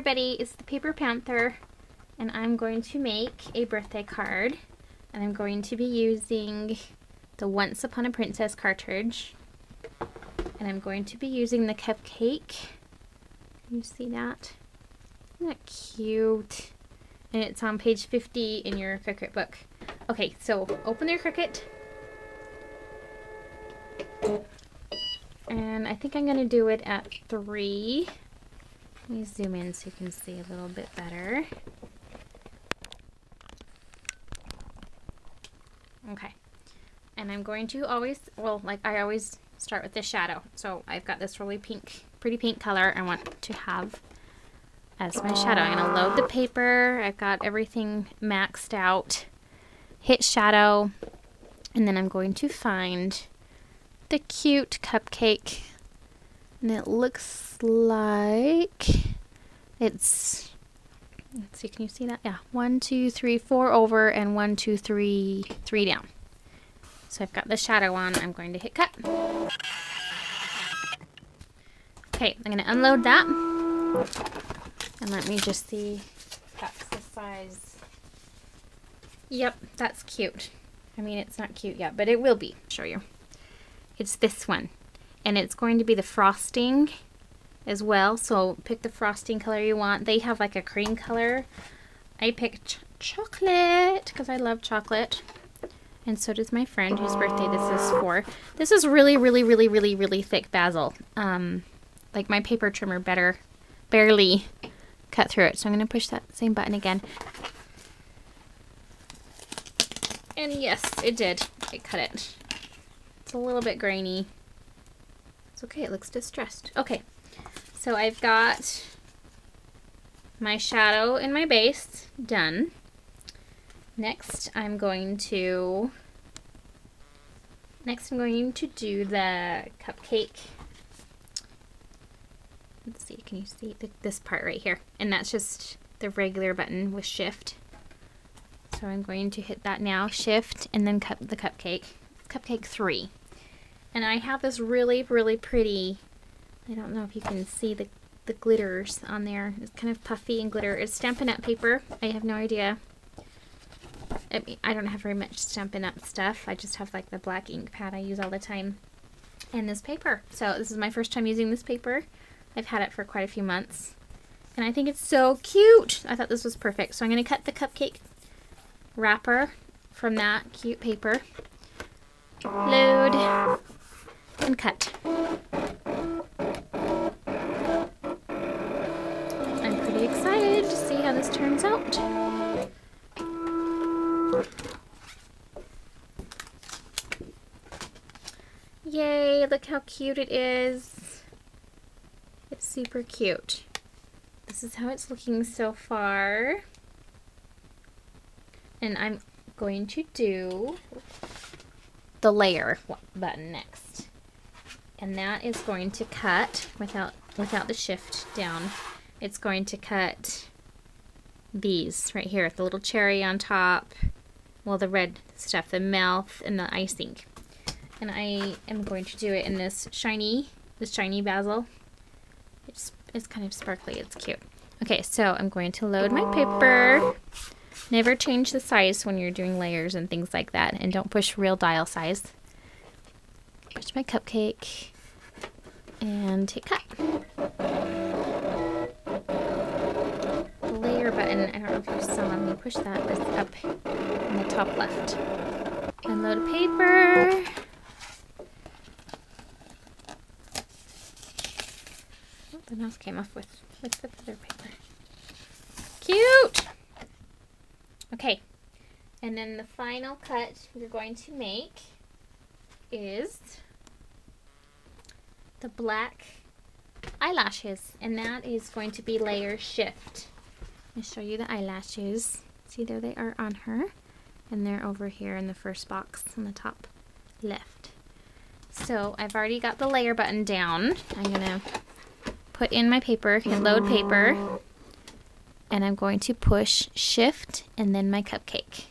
everybody, it's the Paper Panther, and I'm going to make a birthday card, and I'm going to be using the Once Upon a Princess cartridge, and I'm going to be using the Cupcake. Can you see that? Isn't that cute? And it's on page 50 in your Cricut book. Okay, so open your Cricut. And I think I'm going to do it at 3. Let me zoom in so you can see a little bit better. Okay. And I'm going to always, well, like I always start with the shadow. So I've got this really pretty pink color I want to have as my shadow. I'm going to load the paper. I've got everything maxed out. Hit shadow. And then I'm going to find the cute cupcake. And it looks like it's, let's see, can you see that? Yeah, 1, 2, 3, 4 over and 1, 2, 3, 3 down. So I've got the shadow on. I'm going to hit cut. Okay, I'm going to unload that. And let me just see if that's the size. Yep, that's cute. I mean, it's not cute yet, but it will be. I'll show you. It's this one. And it's going to be the frosting as well. So pick the frosting color you want. They have like a cream color. I picked chocolate because I love chocolate. And so does my friend whose birthday this is for. This is really thick basil. Like my paper trimmer barely cut through it. So I'm going to push that same button again. And yes, it did. It cut it. It's a little bit grainy. It's okay, it looks distressed. Okay, so I've got my shadow and my base done. Next, I'm going to do the cupcake. Let's see, can you see this part right here? And that's just the regular button with shift. So I'm going to hit that now, shift, and then cut the cupcake. Cupcake 3. And I have this really pretty, I don't know if you can see the glitters on there. It's kind of puffy and glitter. It's Stampin' Up paper. I have no idea. I don't have very much Stampin' Up stuff. I just have like the black ink pad I use all the time. And this paper. So this is my first time using this paper. I've had it for quite a few months. And I think it's so cute. I thought this was perfect. So I'm going to cut the cupcake wrapper from that cute paper. Load. And cut. I'm pretty excited to see how this turns out. Yay, look how cute it is. It's super cute. This is how it's looking so far. And I'm going to do the layer button next. And that is going to cut, without the shift down, it's going to cut these right here, the little cherry on top, well, the red stuff, the mouth, and the icing. And I am going to do it in this shiny basil. It's kind of sparkly, it's cute. Okay, so I'm going to load my paper. Never change the size when you're doing layers and things like that, and don't push real dial size. Push my cupcake and hit cut. The layer button, I don't know if you saw me push that, is up in the top left. Unload paper. Oh, the mouse came off with the other paper. Cute! Okay, and then the final cut you're going to make is the black eyelashes, and that is going to be layer shift. I'll show you the eyelashes. See, there they are on her, and they're over here in the first box on the top left. So I've already got the layer button down. I'm gonna put in my paper, hit load paper, and I'm going to push shift and then my cupcake.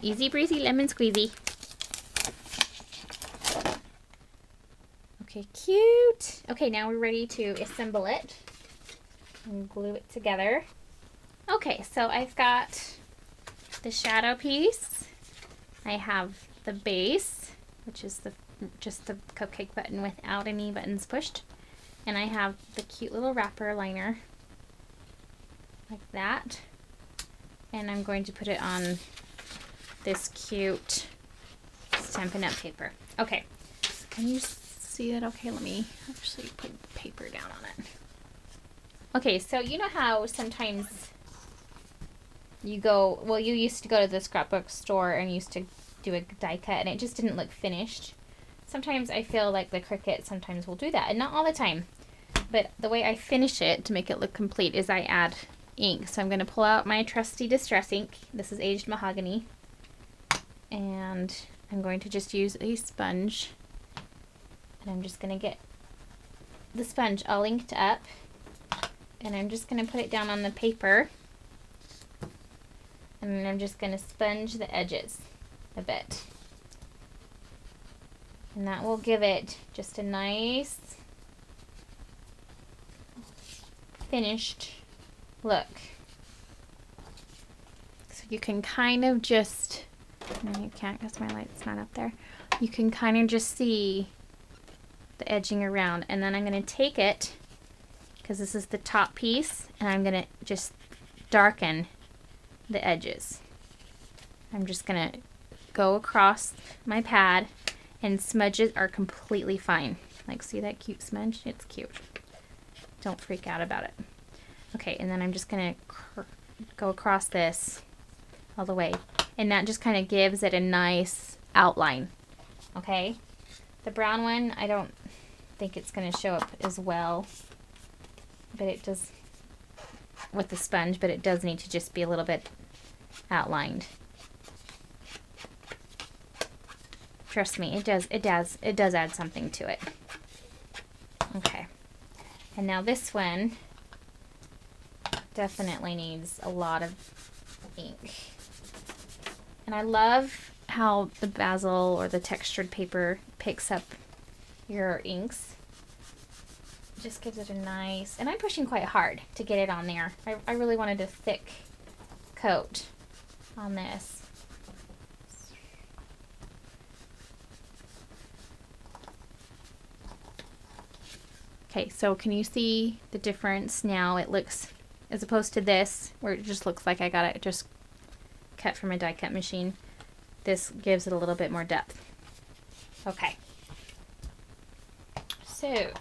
Easy breezy lemon squeezy. Okay, cute. Okay, now we're ready to assemble it and glue it together. Okay, so I've got the shadow piece. I have the base, which is just the cupcake button without any buttons pushed. And I have the cute little wrapper liner, like that. And I'm going to put it on this cute Stampin' Up! Paper. Okay, can you see that? Okay, let me actually put paper down on it. Okay, so you know how sometimes you go, well, you used to go to the scrapbook store and used to do a die cut and it just didn't look finished. Sometimes I feel like the Cricut sometimes will do that, and not all the time. But the way I finish it to make it look complete is I add ink. So I'm going to pull out my trusty Distress ink. This is aged mahogany. And I'm going to just use a sponge. And I'm just going to get the sponge all inked up. And I'm just going to put it down on the paper. And then I'm just going to sponge the edges a bit. And that will give it just a nice finished look. So you can kind of just, no, you can't because my light's not up there. You can kind of just see the edging around, and then I'm going to take it, because this is the top piece, and I'm going to just darken the edges. I'm just going to go across my pad, and smudges are completely fine. Like, see that cute smudge? It's cute. Don't freak out about it. Okay, and then I'm just going to go across this all the way. And that just kind of gives it a nice outline. Okay? The brown one, I don't think it's going to show up as well. But it does with the sponge, but it does need to just be a little bit outlined. Trust me, it does add something to it. Okay. And now this one definitely needs a lot of ink. And I love how the basil or the textured paper picks up your inks. It just gives it a nice, and I'm pushing quite hard to get it on there. I really wanted a thick coat on this. Okay, so can you see the difference now? It looks, as opposed to this, where it just looks like I got it just cut from a die cut machine. This gives it a little bit more depth. Okay. So,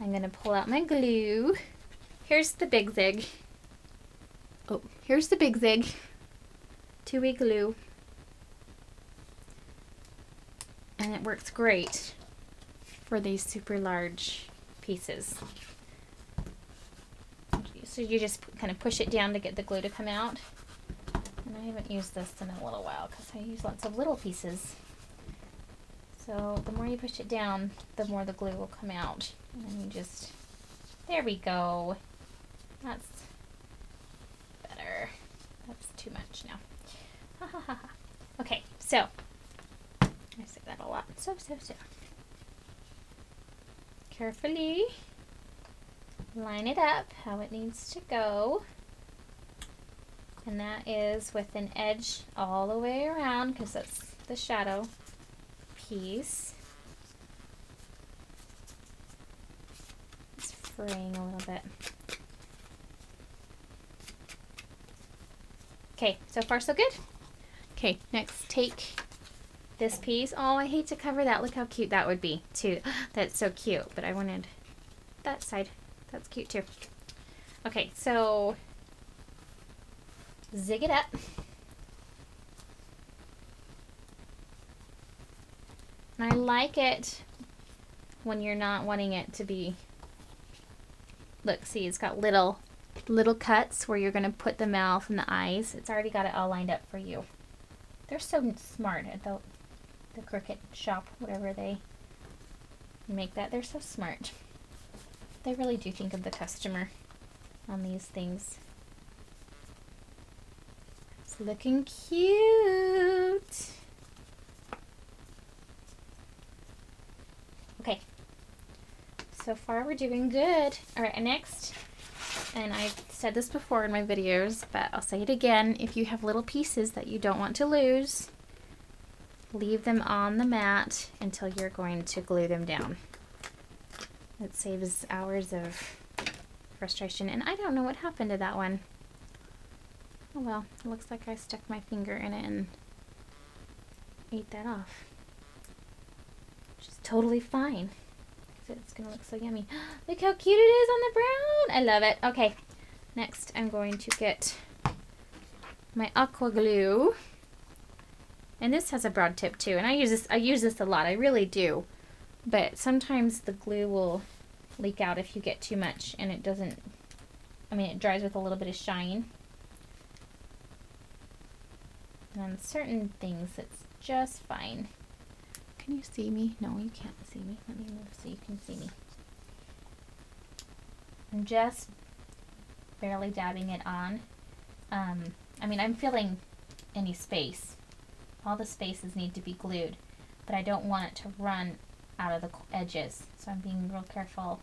I'm going to pull out my glue. Here's the Big Zig. Oh, here's the Big Zig. 2-way glue. And it works great for these super large pieces. So you just kind of push it down to get the glue to come out. And I haven't used this in a little while because I use lots of little pieces. So the more you push it down, the more the glue will come out. And then you just, there we go. That's better. That's too much now. Ha ha ha ha. Okay, so I say that a lot. So. Carefully line it up how it needs to go. And that is with an edge all the way around because that's the shadow piece. It's fraying a little bit. Okay, so far so good. Okay, next take this piece. Oh, I hate to cover that. Look how cute that would be, too. That's so cute, but I wanted that side. That's cute, too. Okay, so zig it up. And I like it when you're not wanting it to be, look, see, it's got little cuts where you're going to put the mouth and the eyes. It's already got it all lined up for you. They're so smart at the Cricut shop, whatever they make that. They're so smart. They really do think of the customer on these things. It's looking cute. Okay, so far we're doing good. All right, next, and I've said this before in my videos, but I'll say it again, if you have little pieces that you don't want to lose, leave them on the mat until you're going to glue them down. It saves hours of frustration, and I don't know what happened to that one. Oh well, it looks like I stuck my finger in it and ate that off. Which is totally fine. It's gonna look so yummy. Look how cute it is on the brown. I love it. Okay, next I'm going to get my aqua glue, and this has a broad tip too. And I use this a lot. I really do. But sometimes the glue will leak out if you get too much, and it doesn't. I mean, it dries with a little bit of shine. And on certain things, it's just fine. Can you see me? No, you can't see me. Let me move so you can see me. I'm just barely dabbing it on. I mean, I'm filling any space. All the spaces need to be glued, but I don't want it to run out of the edges. So I'm being real careful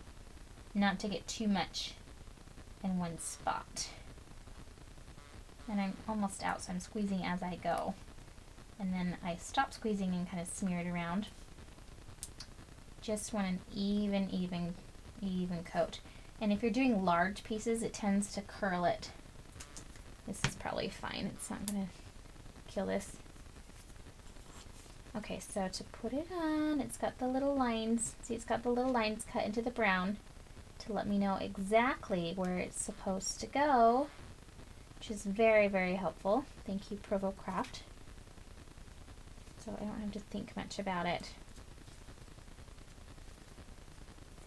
not to get too much in one spot. And I'm almost out, so I'm squeezing as I go. And then I stop squeezing and kind of smear it around. Just want an even coat. And if you're doing large pieces, it tends to curl it. This is probably fine. It's not gonna kill this. Okay, so to put it on, it's got the little lines. See, it's got the little lines cut into the brown to let me know exactly where it's supposed to go, which is very, very helpful. Thank you, Provo Craft. So I don't have to think much about it.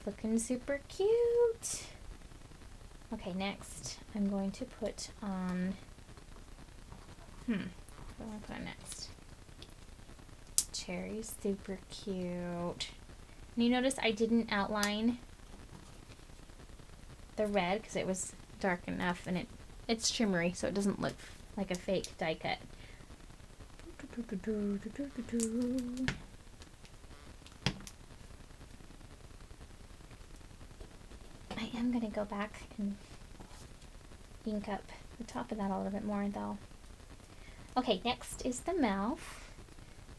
Looking super cute. Okay, next I'm going to put on, what do I want to put on next? Cherry's super cute. And you notice I didn't outline the red because it was dark enough, and it's shimmery, so it doesn't look like a fake die cut. I am going to go back and ink up the top of that a little bit more though. Okay, next is the mouth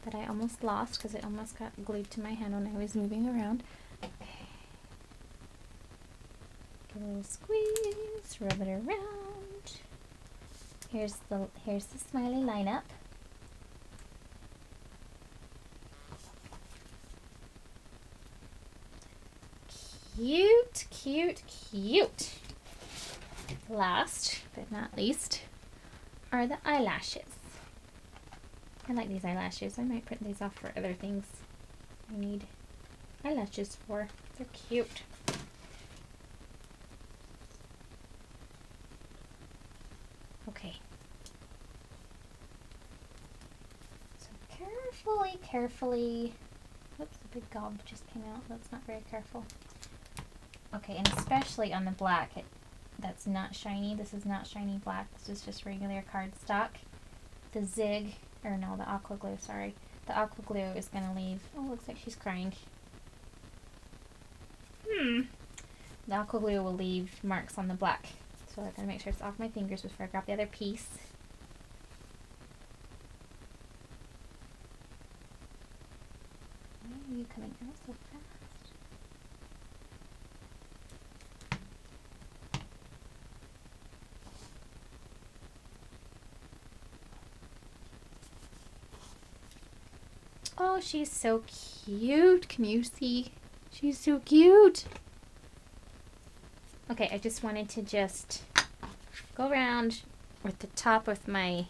that I almost lost because it almost got glued to my hand when I was moving around. Okay. Give a little squeeze, rub it around. Here's the smiley lineup. Cute, cute, cute. Last but not least are the eyelashes. I like these eyelashes. I might print these off for other things I need eyelashes for. They're cute. Okay. So carefully. Whoops, a big gob just came out. That's not very careful. Okay, and especially on the black, that's not shiny. This is not shiny black. This is just regular cardstock. The zig, or no, the aqua glue, sorry. The aqua glue is going to leave, oh, looks like she's crying. The aqua glue will leave marks on the black. So I gotta make sure it's off my fingers before I grab the other piece. Why are you coming out so fast? Oh, she's so cute. Can you see? She's so cute. Okay, I just wanted to just go around with the top of my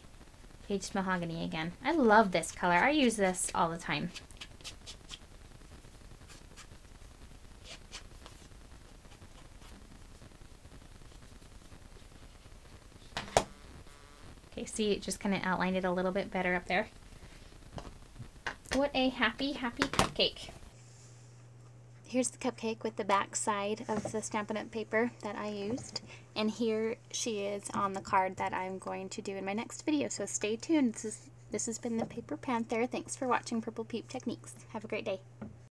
aged mahogany again. I love this color. I use this all the time. Okay, see, it just kind of outlined it a little bit better up there. What a happy, happy cupcake. Here's the cupcake with the back side of the Stampin' Up! Paper that I used. And here she is on the card that I'm going to do in my next video, so stay tuned. This has been the Paper Panther. Thanks for watching Purple Peep Techniques. Have a great day.